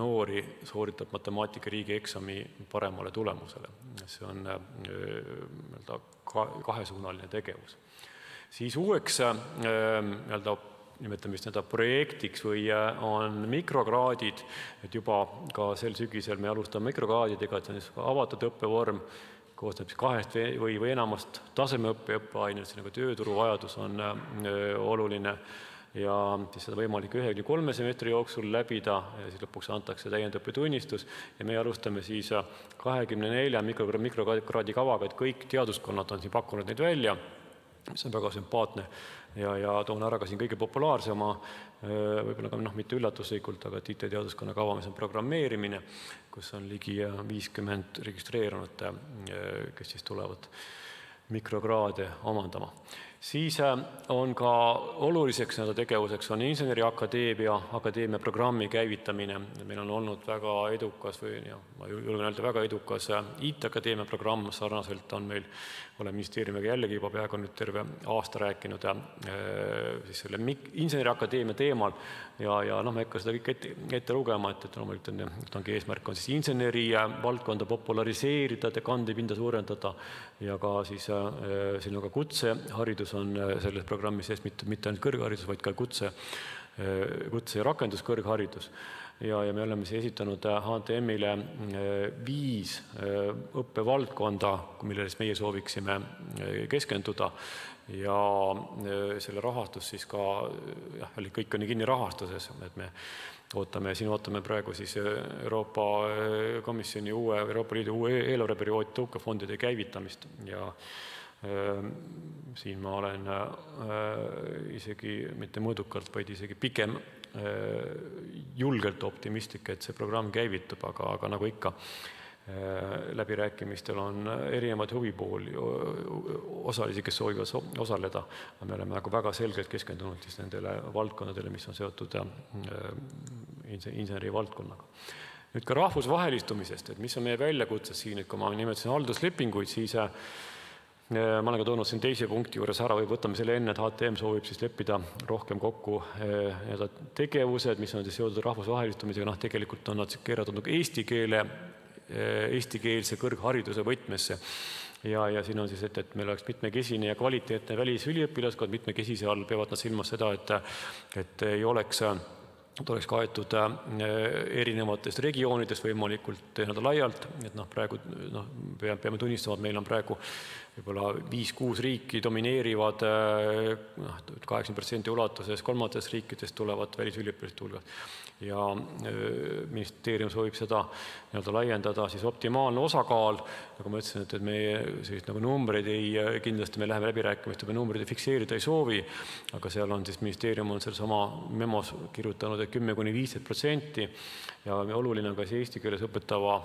noori sooritab matemaatika riigieksami paremale tulemusele. See on kahesuunaline tegevus. Siis uueks projektiks või on mikrokraadid, et juba ka sel sügisel me alustame mikrokraadidega, et see on avatud õppevorm, koostab 2 või enamast tasemeõppeainest, nagu tööturu vajadus on oluline ja siis seda võimalik 1-3 semestri jooksul läbida ja siis lõpuks antakse täiendõppetunnistus ja me alustame siis 24 mikrokraadi kavaga, et kõik teaduskonnad on siin pakkunud neid välja, mis on väga sümpaatne ja toon ära ka siin kõige populaarsema, võib-olla ka mitte üllatuslikult, aga IT-teaduskonna kava, mis on programmeerimine, kus on ligi 50 registreerunut, kes siis tulevad mikrokraade omandama. Siis on ka oluliseks tegevuseks on inseneriakadeemia programmi käivitamine. Meil on olnud väga edukas ma julgen öelda väga edukas IT-akadeemia programm, sarnaselt on meil, olen ministeeriumiga jällegi juba peaaegu nüüd terve aasta rääkinud siis selle inseneriakadeemia teemal ja ma ei hakka seda kõik ette lugema, et loomulikult eesmärk on siis inseneri valdkonda populariseerida, kandepinda suurendada ja ka siis siin on ka kutseharidus on selles programmis sees mitte ainult kõrgharidus, vaid ka kutse ja rakenduskõrgharidus. Ja me oleme esitanud HTM-ile 5 õppevaldkonda, millele meie sooviksime keskenduda ja selle rahastus siis ka, kõik on kinni rahastuses, et me ootame praegu siis Euroopa Komisjoni Euroopa Liidu uue eelarveperioodi tõukefondide käivitamist ja siin ma olen isegi mitte mõõdukalt, vaid isegi pigem julgelt optimistlik, et see programm käivitub, aga nagu ikka läbirääkimistel on erinevad huvipooli, osalisi, kes soovivad osaleda, aga me oleme väga selgelt keskendunud siis nendele valdkondadele, mis on seotud inseneri valdkonnaga. Nüüd ka rahvusvahelistumisest, et mis on meie väljakutsed siin, et kui ma nimetasin halduslepinguid, siis ma olen ka toonud siin teise punkti juures ära või võtame selle enne, et HTM soovib siis leppida rohkem kokku tegevused, mis on siis seotud rahvusvahelistumisega, tegelikult on nad keeratud eestikeelse kõrghariduse võtmesse ja siin on siis, et meil oleks mitmekesine ja kvaliteetne välisüliõpilaskond, mitmekesise all peavad nad silmas seda, et ei oleks oleks kaetud erinevatest regioonidest võimalikult laialt, et praegu peame tunnistama, et meil on praegu võib-olla 5-6 riiki domineerivad 80% ulatuses kolmandatest riikidest tulevad välisüliõpilaste hulgas. Ja ministeerium soovib seda laiendada, siis optimaalne osakaal, nagu ma ütlesin, et meie sellised numbreid kindlasti me läheme läbirääkimist, me numbreid fikseerida ei soovi, aga seal on siis ministeerium on selle sama memos kirjutanud, et 10–15% ja oluline on ka eesti keeles õpetava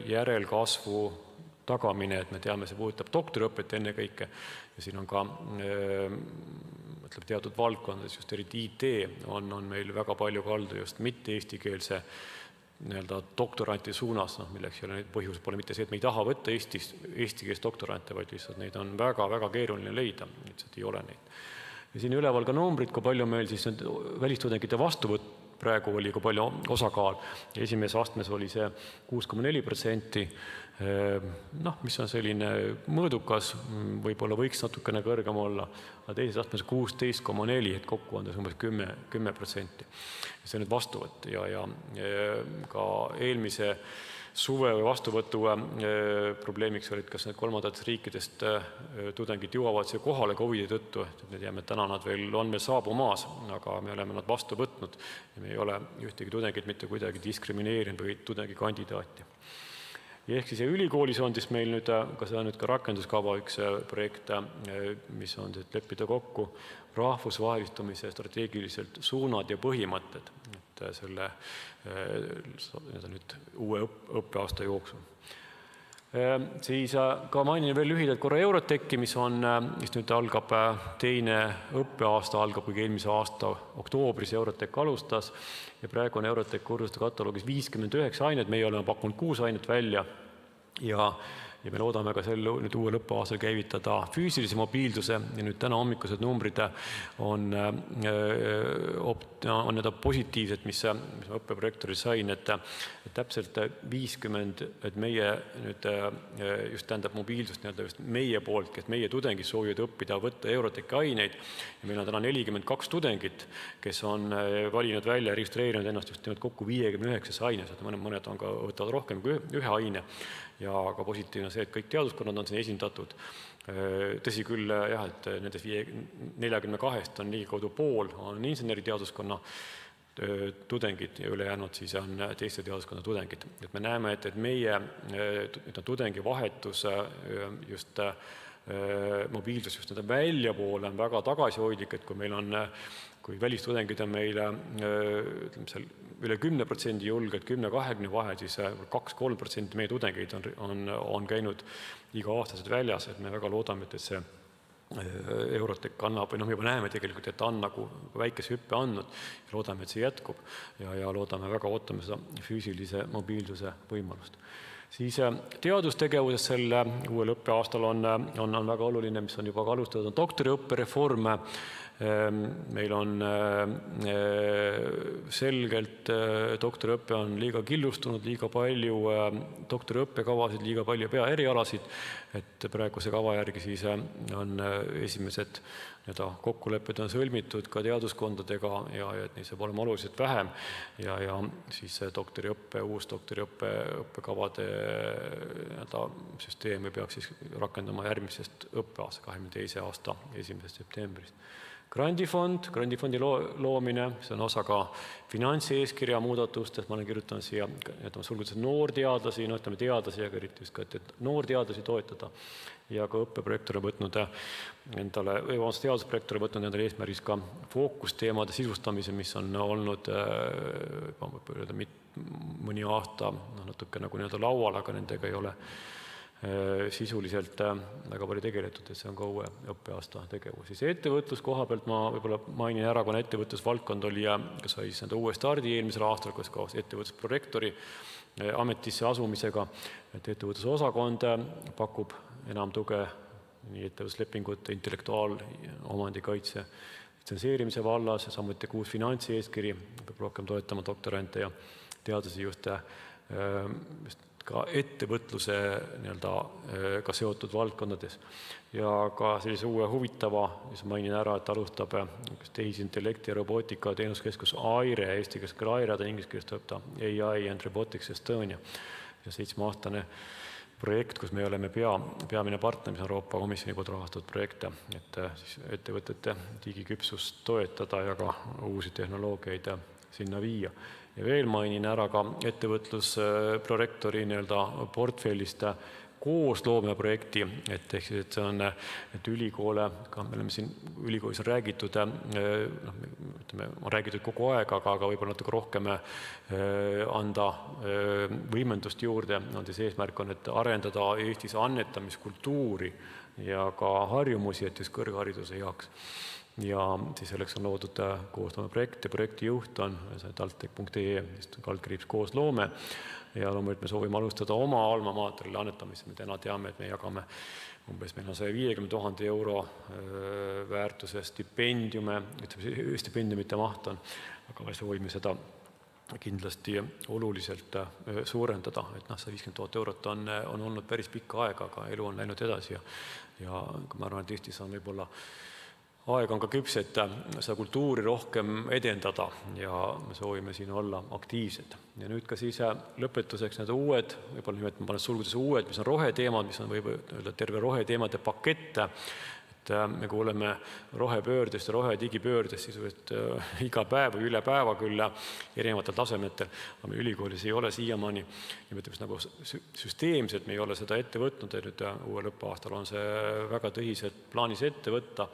järelkasvu tagamine, et me teame, see puudutab doktoriõpet ennekõike ja siin on ka teatud valdkondades, just eriti IT on meil väga palju kaldu just mitte eestikeelse doktoranti suunas, milleks põhjus pole mitte see, et me ei taha võtta eestikeelse doktorante, vaid lihtsalt neid on väga-väga keeruline leida, lihtsalt ei ole neid. Ja siin üleval ka numbrid, kui palju meil siis välistudengite vastuvõtt praegu oli, kui palju osakaal. Esimeses astmes oli see 6,4%, mis on selline mõõdukas, võib-olla võiks natukene kõrgem olla, aga teises astmes 16,4%, et kokku on umbes 10%. See on nüüd vastuvõtt ja ka eelmise suve või vastuvõtu probleemiks olid, kas need kolmandatest riikidest tudengid jõuavad siia kohale COVID-i tõttu, et me teame, et täna nad on veel saabumaas, aga me oleme nad vastu võtnud ja me ei ole ühtegi tudengit mitte kuidagi diskrimineerinud või tudengikandidaati. Ja ehk siis ülikoolis on siis meil nüüd, see on nüüd ka rakenduskava üks projekt, mis on leppida kokku rahvusvahelistumise strateegiliselt suunad ja põhimõtted, et selle nüüd uue õppeaasta jooksul. Siis ka mainin veel lühidalt korra Euroteki, mis on, mis nüüd algab teine õppeaasta, algab kui eelmise aasta oktoobris Eurotek alustas ja praegu on Eurotek kursuste kataloogis 59 ainet, meie oleme pakkunud 6 ainet välja ja me loodame ka nüüd uuel õppeaastal käivitada füüsilise mobiilsuse ja nüüd täna hommikused numbrid on positiivsed, mis ma õppeprojektoris sain, et täpselt 50, et meie nüüd just tähendab mobiilsust just meie poolt, kes meie tudengid soovivad õppida, võtta Euroteki aineid ja meil on täna 42 tudengit, kes on valinud välja, registreerinud ennast just kokku 59 aines, et mõned on ka võtavad rohkem kui ühe aine ja ka positiivne see, et kõik teaduskonnad on siin esindatud. Tõsi küll, jah, et nendes 42-st on ligikaudu pool on inseneriteaduskonna tudengid ja ülejäänud siis on teiste teaduskonna tudengid. Et me näeme, et meie tudengi vahetus just mobiilsus just väljapoole on väga tagasihoidlik, et kui meil on kui välistudengid on meile üle 10% julged, 10-20 vahel, siis 2-3% meie tudengeid on käinud iga-aastased väljas, et me väga loodame, et see Eurotek annab, või me juba näeme tegelikult, et ta on nagu väikese hüppe andnud ja loodame, et see jätkub ja loodame väga ootame seda füüsilise mobiilsuse võimalust. Siis teadustegevuses selle uuel õppeaastal on väga oluline, mis on juba alustatud, on doktoriõppereform. Meil on selgelt doktoriõppe on liiga killustunud, liiga palju doktoriõppekavasid, liiga palju peaerialasid, et praeguse kava järgi siis on esimesed kokkulepped on sõlmitud ka teaduskondadega ja et neid saab olema oluliselt vähem ja siis doktoriõppe, uus doktoriõppekavade süsteemi peaks siis rakendama järgmisest õppeaasta 2022. aasta 1. septembrist. Grandifondi loomine, see on osa ka finantseeskirja muudatustest, ma olen kirjutanud siia sulgudes noorteadlasi, teadlasi, aga eriti just ka, et noorteadlasi toetada ja ka õppeprojektor on võtnud endale, teadusprojektor on võtnud endale eesmärgis ka fookusteemade sisustamise, mis on olnud mõni aasta natuke nagu laual, aga nendega ei ole sisuliselt väga palju tegeletud, et see on ka uue õppeaasta tegevus. Siis ettevõtlus koha pealt ma võib-olla mainin ära, kuna ettevõtlusvaldkond oli ja sai uue stardi eelmisel aastal, kus koos ettevõtlusprorektori ametisse asumisega, et ettevõtlusosakond pakub enam tuge nii ettevõtluslepingute, intellektuaalomandi kaitse, litsenseerimise vallas, samuti uus finantseeskiri, peab rohkem toetama doktorante ja teadlasi just ka ettevõtluse ka seotud valdkondades. Ja ka sellise uue huvitava, mis mainin ära, et alustab tehisintellekti ja robootika teenuskeskus AIRE, eesti keeles küll AIRE, ta inglise keeles tuleb ta AI and Robotics Estonia. Ja 7-aastane projekt, kus me oleme peamine partner, mis on Euroopa Komisjoni poolt rahastatud projekte, et siis ettevõtete digiküpsust toetada ja ka uusi tehnoloogiaid sinna viia. Ja veel mainin ära ka ettevõtlusprorektori portfellist koosloomeprojekti, et ehk siis, et see on, et ülikoole, ka me oleme siin ülikoolis räägitud, on räägitud kogu aeg, aga võib-olla natuke rohkem anda võimendust juurde, on siis eesmärk on, et arendada Eestis annetamiskultuuri ja ka harjumusi, et just kõrghariduse heaks. Ja siis selleks on loodud koosloomeprojekt ja projektijuht on taltech.ee, /koosloome. Ja loomulikult me soovime alustada oma alma materjali annetamist. Me täna teame, et me jagame umbes meil on 150 000 euro väärtuse stipendiume, stipendiumite maht on, aga me soovime seda kindlasti oluliselt suurendada, et 150 000 eurot on olnud päris pikka aega, aga elu on läinud edasi ja ma arvan, et Eestis on võib-olla aeg on ka küps, et seda kultuuri rohkem edendada ja me soovime siin olla aktiivsed. Ja nüüd ka siis lõpetuseks need uued, võib-olla nimet ma panen sulgudes uued, mis on roheteemad, mis on võib-olla terve roheteemade pakett, et me kuuleme rohepöördest ja rohedigipöördest sisuliselt iga päev või üle päeva küll erinevatel tasemetel, aga me ülikoolis ei ole siiamaani nagu süsteemselt, me ei ole seda ette võtnud ja nüüd uuel õppeaastal on see väga tõsiselt plaanis ette võtta.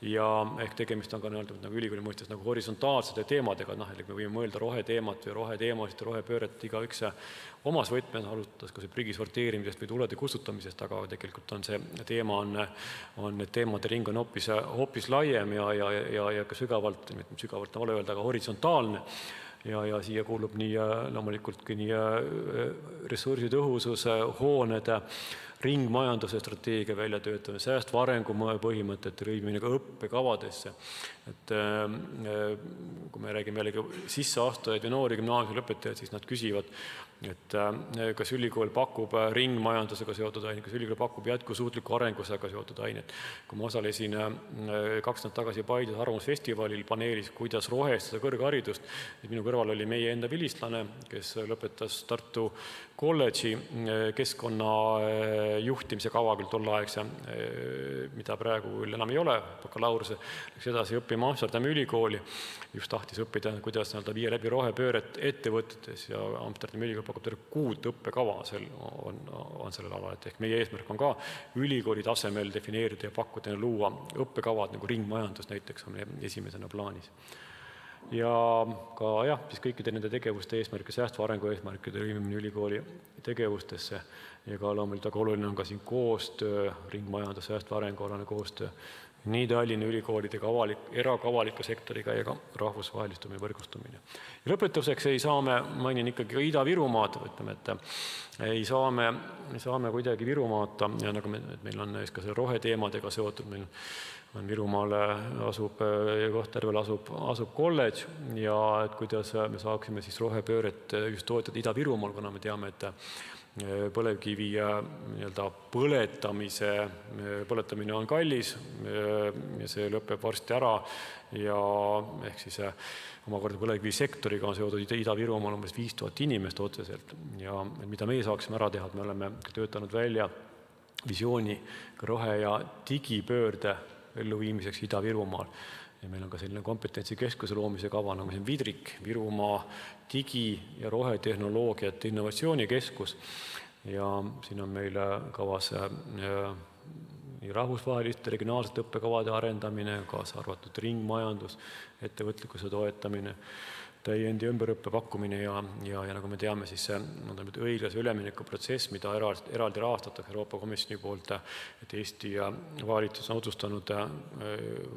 Ja ehk tegemist on ka nagu ülikooli mõistes nagu horisontaalsete teemadega, et me võime mõelda roheteemat või roheteemasid ja rohepööret iga üks omas võtmes, alustas ka see prigi sorteerimisest või tulede kustutamisest, aga tegelikult on see teema, on teemade ring on hoopis laiem ja ka sügavalt on ole öelda, aga horisontaalne. Ja siia kuulub nii loomulikult nii ressursitõhusus, hooned, ringmajanduse strateegia väljatöötamine, säästva arengu põhimõtete lõimine ka õppekavadesse. Et kui me räägime jällegi sisseastujaid või noori gümnaasiumi lõpetajaid, siis nad küsivad, et kas ülikool pakub ringmajandusega seotud aineid, kas ülikool pakub jätkusuutliku arengusega seotud aineid. Kui ma osalesin 2 nädalat tagasi Paides arvamusfestivalil paneelis, kuidas rohestada kõrgharidust, siis minu kõrval oli meie enda vilistlane, kes lõpetas Tartu kolledži keskkonna juhtimise kava küll tolleaegse, mida praegu küll enam ei ole, bakalaureuse, läks edasi õppima Amsterdami ülikooli, just tahtis õppida, kuidas viia läbi rohepööret ettevõtetes ja Amsterdami ülikool pakub terve 6 õppekava on sellel alal, et ehk meie eesmärk on ka ülikooli tasemel defineerida ja pakkuda ja luua õppekavad nagu ringmajandus näiteks on meie esimesena plaanis. Ja ka siis kõikide nende tegevuste eesmärke, säästva arengu eesmärkide lõimimine ülikooli tegevustesse ja ka loomulikult väga oluline on ka siin koostöö, ringmajandus, säästva arengualane koostöö nii Tallinna ülikoolidega, eraavaliku sektoriga ja ka rahvusvahelistumine, võrgustumine. Ja lõpetuseks ei saame, mainin ikkagi ka Ida-Virumaad, ütleme, et ei saame kuidagi Virumaata, ja nagu meil on ka selle roheteemadega seotud, meil on Virumaale asub ja Kohtla-Järvel asub kolledž ja et kuidas me saaksime siis rohepööret just toetada Ida-Virumaal, kuna me teame, et põlevkivi põletamine on kallis ja see lõpeb varsti ära ja ehk siis omakorda põlevkivisektoriga on seotud Ida-Virumaal umbes 5000 inimest otseselt ja mida meie saaksime ära teha, et me oleme töötanud välja visiooni rohe- ja digipöörde elluviimiseks Ida-Virumaal. Ja meil on ka selline kompetentsikeskuse loomise kava, nagu siin Vidrik, Virumaa digi- ja rohetehnoloogiate innovatsioonikeskus. Ja siin on meil kavas nii rahvusvaheliste regionaalsete õppekavade arendamine, kaasa arvatud ringmajandus, ettevõtlikkuse toetamine, täiendi ümberõppe pakkumine ja nagu me teame, siis see on õiglase ülemineku protsess, mida eraldi rahastatakse Euroopa Komisjoni poolt, et Eesti valitsus on otsustanud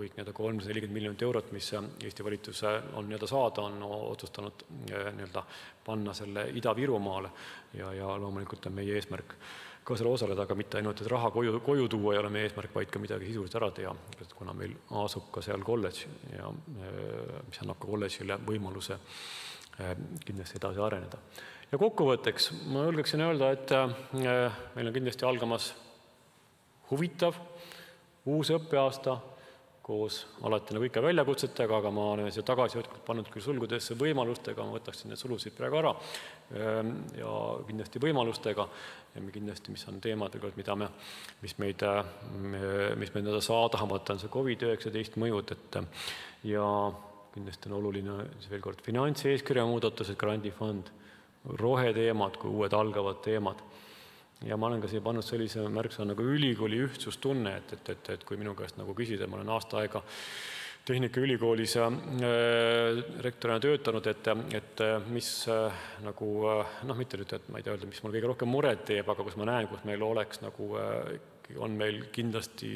kõik 340 miljonit eurot, mis Eesti valitsus on saada, on otsustanud panna selle Ida-Virumaale ja loomulikult on meie eesmärk ka selle osaleda, aga mitte ainult, et raha koju tuua ei ole meie eesmärk, vaid ka midagi sisulist ära teha, kuna meil asub ka seal kolledž ja mis annab ka kolledžile võimaluse kindlasti edasi areneda. Ja kokkuvõtteks ma julgeksin öelda, et meil on kindlasti algamas huvitav uus õppeaasta koos alati nagu ikka väljakutsetega, aga ma olen siia tagasihoidlikult pannud küll sulgudesse võimalustega, ma võtaksin need sulusid praegu ära ja kindlasti võimalustega ja kindlasti, mis on teemad, mis meid saadamata on see COVID-19 mõjud, ja kindlasti on oluline veel kord finantseeskirja muudatused, grandifond, roheteemad kui uued algavad teemad. Ja ma olen ka siia pannud sellise märksõna nagu ülikooli ühtsustunne, et kui minu käest nagu küsida, ma olen aasta aega Tehnikaülikoolis rektorina töötanud, et mis nagu, mitte nüüd, et ma ei tea öelda, mis mul kõige rohkem muret teeb, aga kus ma näen, kus meil oleks nagu, on meil kindlasti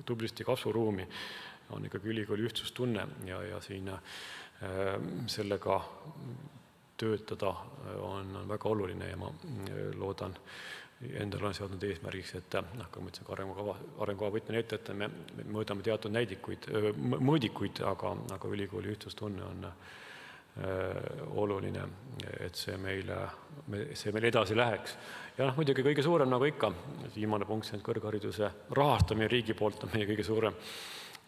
tublisti kasvuruumi, on ikkagi ülikooli ühtsustunne ja siin sellega töötada on väga oluline ja ma loodan, endal on seadnud eesmärgiks, et kui ma ütlesin, arengukava võtmine ette, et me mõõdame teatud mõõdikuid, aga ülikooli ühtsustunne on oluline, et see meil edasi läheks. Ja muidugi kõige suurem, nagu ikka, viimane punkt, see on kõrghariduse rahastamine riigi poolt on meie kõige suurem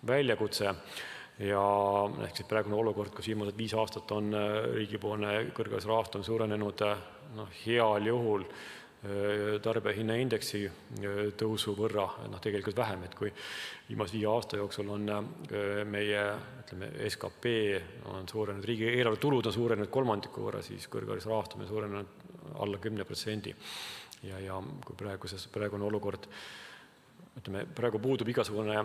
väljakutse. Ja ehk siis praegune olukord, kus viimased 5 aastat on riigipoolne kõrghariduse rahastamine suurenenud heal juhul tarbijahinnaindeksi tõusu võrra, tegelikult vähem, et kui viimase 5 aasta jooksul on meie SKP on suurenenud, riigi eelarve tulud on suurenenud 1/3 võrra, siis kõrghariduse rahastamine suurenenud alla 10%. Ja kui praegune olukord, praegu puudub igasugune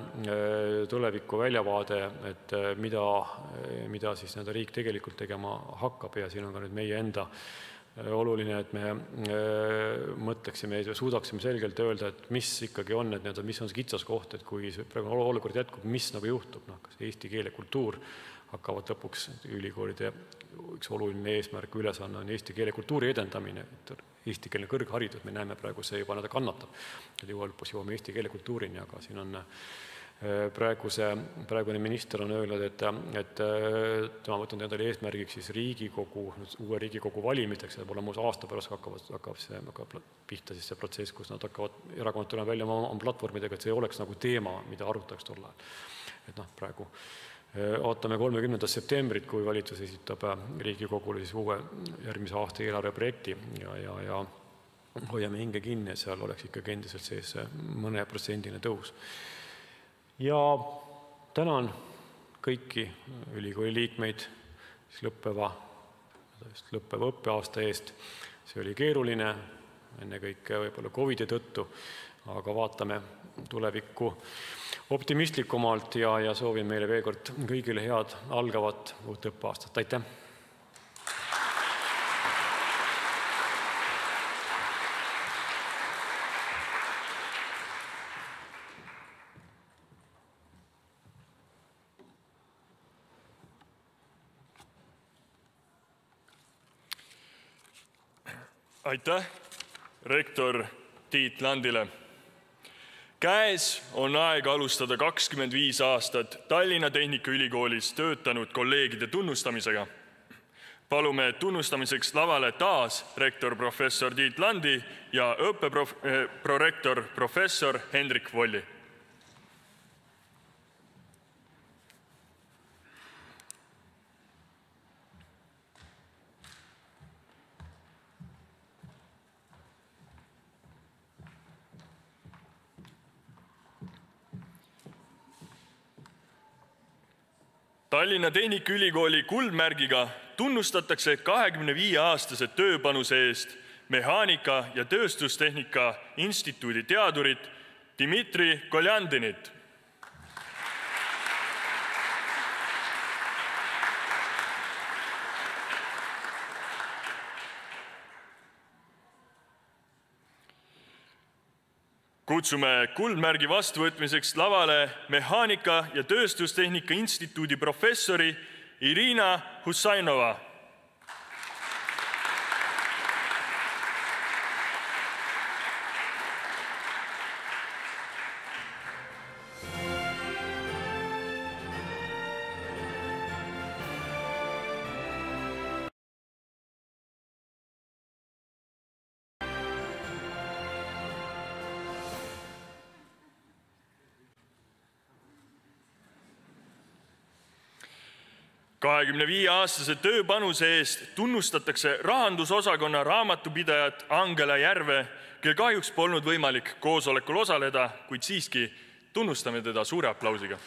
tuleviku väljavaade, et mida siis riik tegelikult tegema hakkab ja siin on ka nüüd meie enda oluline, et me mõtleksime ja suudaksime selgelt öelda, et mis ikkagi on, mis on see kitsaskoht, et kui praegu olukord jätkub, mis nagu juhtub, kas eesti keele kultuur hakkavad lõpuks ülikoolide üks oluline eesmärk ülesanne on eesti keele kultuuri edendamine, et eestikeelne kõrgharidus, me näeme praegu see juba kannatab, et jõuame eesti keele kultuurini, aga siin on praegune minister on öelnud, et tema võtnud endale eesmärgiks siis uue Riigikogu valimisteks, ja pole muus aasta pärast hakkab pihta siis see protsess, kus nad hakkavad erakonnad tulema välja oma platvormidega, et see oleks nagu teema, mida arutaks tol ajal. Et praegu ootame 30. septembrit, kui valitsus esitab Riigikogule siis uue järgmise aasta eelarveprojekti ja hoiame hinge kinni, et seal oleks ikkagi endiselt sees mõne protsendine tõus. Ja tänan kõiki ülikooli liikmeid lõppeva õppeaasta eest. See oli keeruline, ennekõike võib-olla COVID-i tõttu, aga vaatame tulevikku optimistlikumalt ja soovin meile veel kord kõigile head algavat uut õppeaastat. Aitäh! Aitäh rektor Tiit Landile. Käes on aeg alustada 25 aastat Tallinna Tehnikaülikoolis töötanud kolleegide tunnustamisega. Palume tunnustamiseks lavale taas rektor professor Tiit Landi ja õppeprorektor professor Hendrik Volli. Tallinna Tehnikaülikooli kuldmärgiga tunnustatakse 25-aastase tööpanuse eest Mehaanika- ja Tööstustehnika Instituudi teadurit Dmitri Koljandinit. Kutsume kuldmärgi vastuvõtmiseks lavale Mehaanika- ja Tööstustehnika Instituudi professori Irina Husainova. 25-aastase tööpanuse eest tunnustatakse rahandusosakonna raamatupidajat Angela Järve, kel kahjuks polnud võimalik koosolekul osaleda, kuid siiski tunnustame teda suure aplausiga.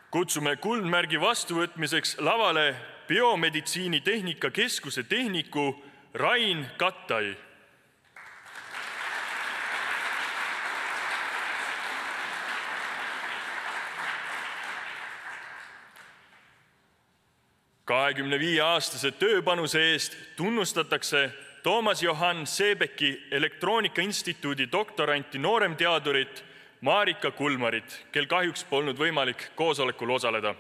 Kutsume kuldmärgi vastuvõtmiseks lavale Biomeditsiinitehnika Keskuse tehniku Rain Kattai. Ka 25-aastase tööpanuse eest tunnustatakse Toomas Johann Seebeki Elektroonika Instituudi doktoranti nooremteadurit Marika Kulmarit, kel kahjuks polnud võimalik koosolekul osaleda.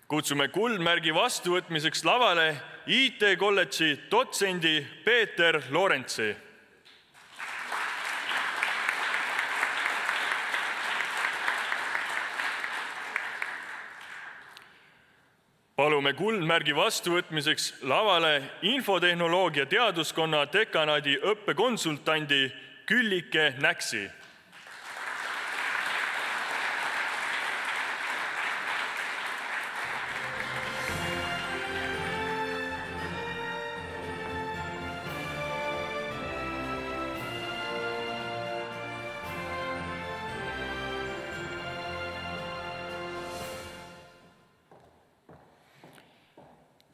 Kutsume kuldmärgi vastuvõtmiseks lavale IT-kolledži dotsendi Peeter Lorentsi. Palume kuldmärgi vastuvõtmiseks lavale infotehnoloogia teaduskonna dekanaadi õppekonsultandi Küllike Näksi.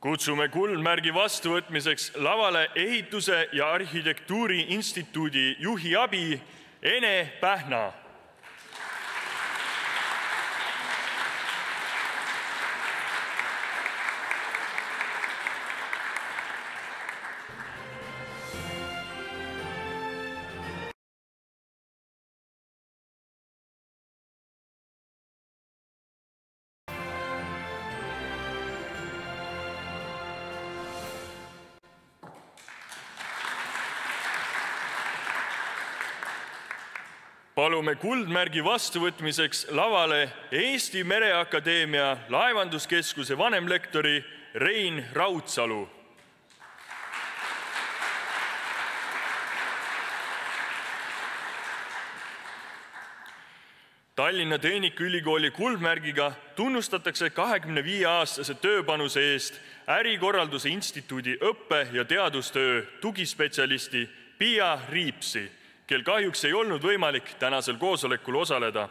Kutsume kuldmärgi vastuvõtmiseks lavale Ehituse ja Arhitektuuri Instituudi juhi abi Ene Pähna. Palume kuldmärgi vastuvõtmiseks lavale Eesti Mereakadeemia laevanduskeskuse vanemlektori Rein Raudsalu. Tallinna Tehnikaülikooli kuldmärgiga tunnustatakse 25-aastase tööpanuse eest Ärikorralduse Instituudi õppe- ja teadustöö tugispetsialisti Pia Riipsi, kel kahjuks ei olnud võimalik tänasel koosolekul osaleda.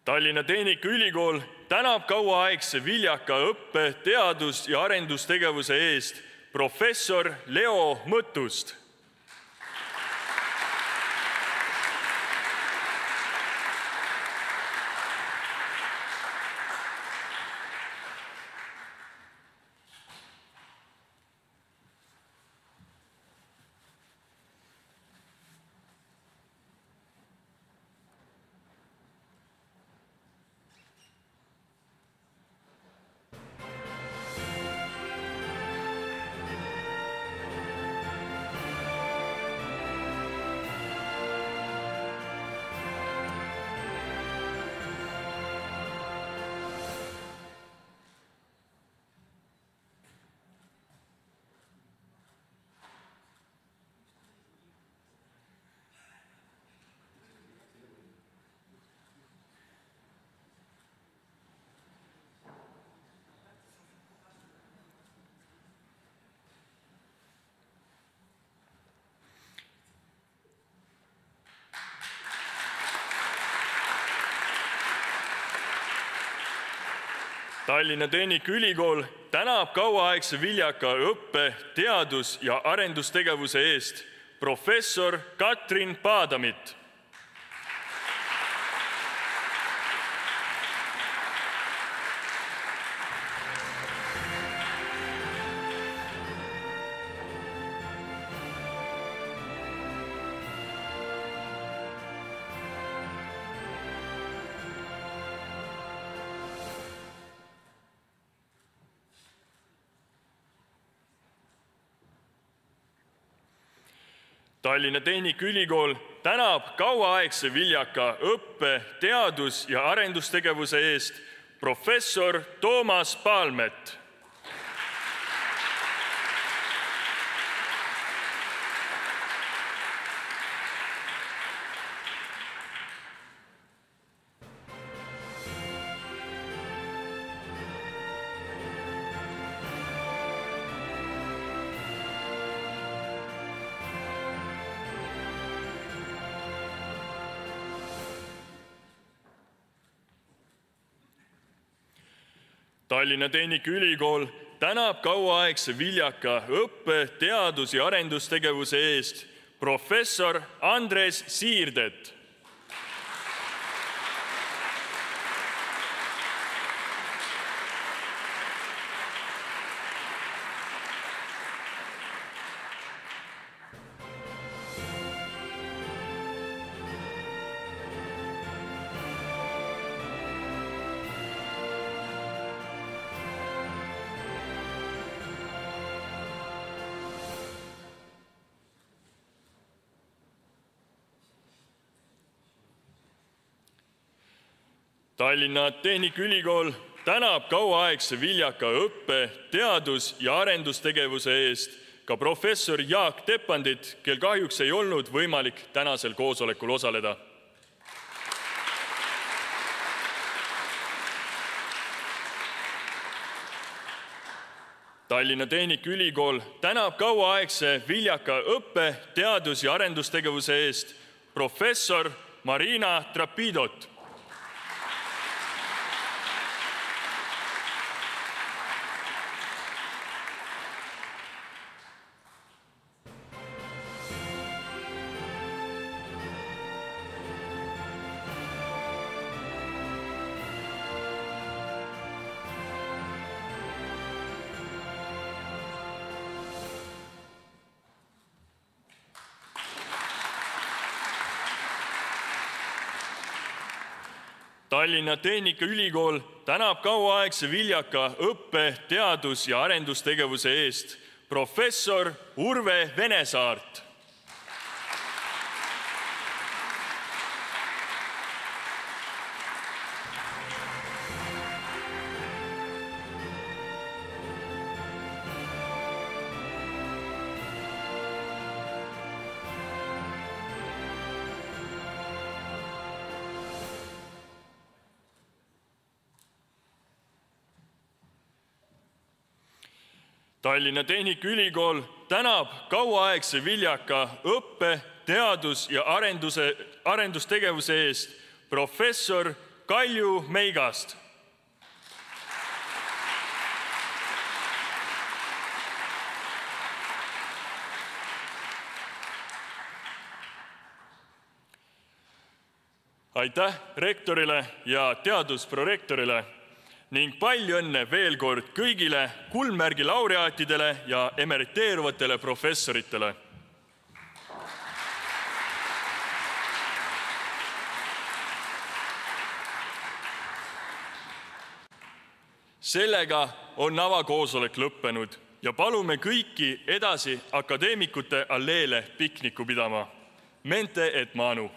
Tallinna Tehnikaülikool tänab kauaaegse viljaka õppe-, teadus- ja arendustegevuse eest professor Leo Mõttust. Tallinna Tehnikaülikool tänab kauaaegse viljaka õppe-, teadus- ja arendustegevuse eest professor Katrin Paadamit. Tallinna Tehnikaülikool tänab kauaaegse viljaka õppe-, teadus- ja arendustegevuse eest professor Toomas Paalmet. Tallinna Tehnikaülikool tänab kauaaegse viljaka õppe-, teadus- ja arendustegevuse eest professor Andres Siirdet. Tallinna Tehnikaülikool tänab kauaaegse viljaka õppe-, teadus- ja arendustegevuse eest ka professor Jaak Tepandit, kel kahjuks ei olnud võimalik tänasel koosolekul osaleda. Tallinna Tehnikaülikool tänab kauaaegse viljaka õppe-, teadus- ja arendustegevuse eest professor Marina Trapidot. Tallinna Tehnikaülikool tänab kauaaegse viljaka õppe-, teadus- ja arendustegevuse eest professor Urve Venesaart. Tallinna Tehnikaülikool tänab kauaaegse viljaka õppe-, teadus- ja arendustegevuse eest professor Kalju Meigast. Aitäh rektorile ja teadusprorektorile ning palju õnne veel kord kõigile kuldmärgi laureaatidele ja emeriteeruvatele professoritele. Sellega on avakoosolek lõppenud ja palume kõiki edasi akadeemikute alleele pikniku pidama. Mente et manu.